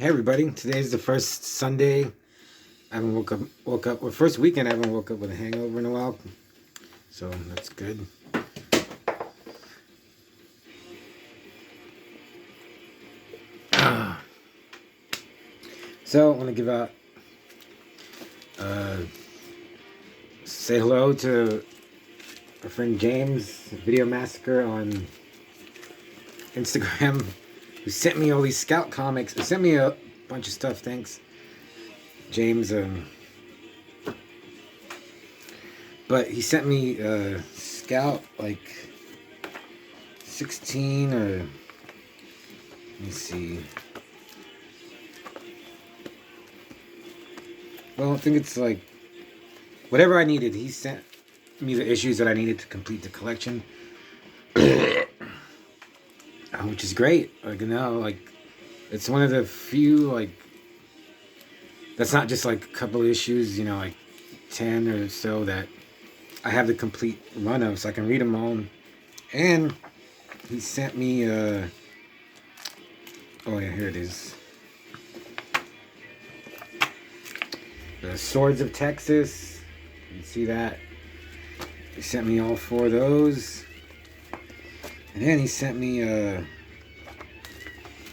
Hey everybody, today's the first Sunday. I haven't woke up well, first weekend I haven't woke up with a hangover in a while. So that's good. So I want to give out say hello to our friend James, Video Massacre on Instagram, who sent me all these Scout comics. He sent me a bunch of stuff, thanks. James, but he sent me Scout like 16 or let me see. Well, I think it's like whatever I needed. He sent me the issues that I needed to complete the collection, which is great. Like like it's one of the few that's not just like a couple of issues. Like 10 or so that I have the complete run of, so I can read them all. And he sent me oh yeah, here it is. The Swords of Texas. You can see that. He sent me all 4 of those. And then he sent me let's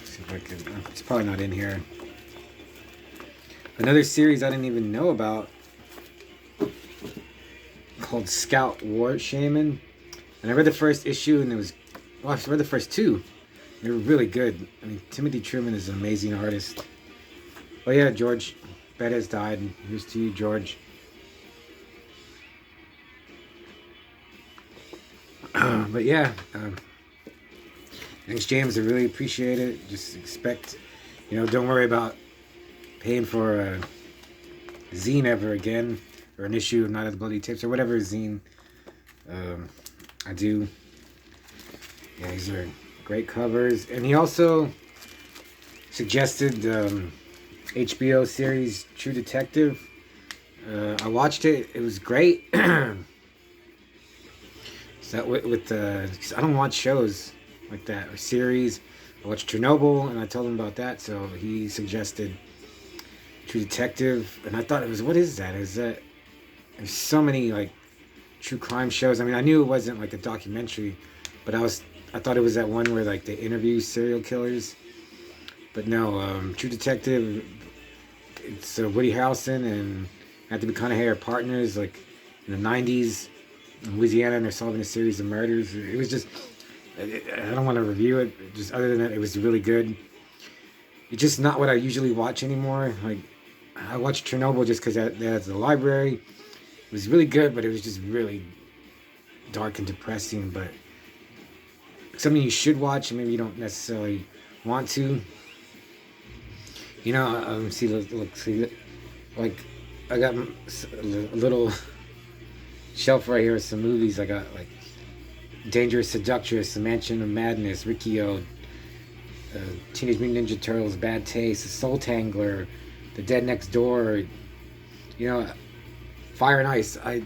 see if I can, it's probably not in here. Another series I didn't even know about called Scout War Shaman. And I read the first issue and I read the first 2. They were really good. I mean, Timothy Truman is an amazing artist. Oh yeah, George Bettis died. Here's to you, George. But yeah, thanks, James. I really appreciate it. Just expect, don't worry about paying for a zine ever again, or an issue of Night of the Bloody Tips, or whatever zine I do. Yeah, these are great covers. And he also suggested HBO series True Detective. I watched it. It was great. So with I don't watch shows like that or series. I watched Chernobyl and I told him about that, so he suggested True Detective, and I thought it was, what is that? There's so many like true crime shows. I mean, I knew it wasn't like a documentary, but I thought it was that one where like they interview serial killers. But no, True Detective, it's Woody Harrelson and Anthony McConaughey are partners like in the 90s in Louisiana, and they're solving a series of murders. It was just, I don't want to review it, just other than that, it was really good. It's just not what I usually watch anymore. Like, I watched Chernobyl just because that's the library. It was really good, but it was just really dark and depressing. But something you should watch, and maybe you don't necessarily want to. See, like, I got a little shelf right here with some movies. I got like Dangerous Seductress, The Mansion of Madness, Rikio, Teenage Mutant Ninja Turtles, Bad Taste, The Soul Tangler, The Dead Next Door, Fire and Ice. I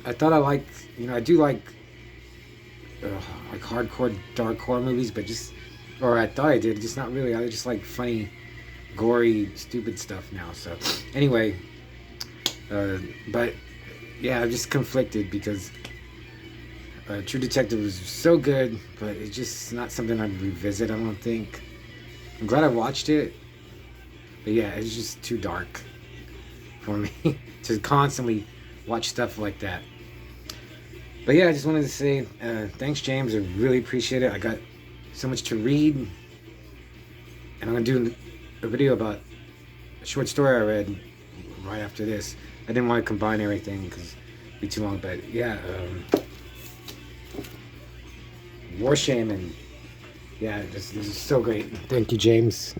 thought I liked, I do like hardcore, dark horror movies, but or I thought I did, just not really. I just like funny, gory, stupid stuff now. So anyway, but yeah, I'm just conflicted because True Detective was so good, but it's just not something I'd revisit, I don't think. I'm glad I watched it, but yeah, it's just too dark for me to constantly watch stuff like that. But yeah, I just wanted to say thanks, James. I really appreciate it. I got so much to read, and I'm going to do a video about a short story I read right after this. I didn't want to combine everything because it'd be too long, but yeah, War Shaman. Yeah, this is so great. Thank you, James.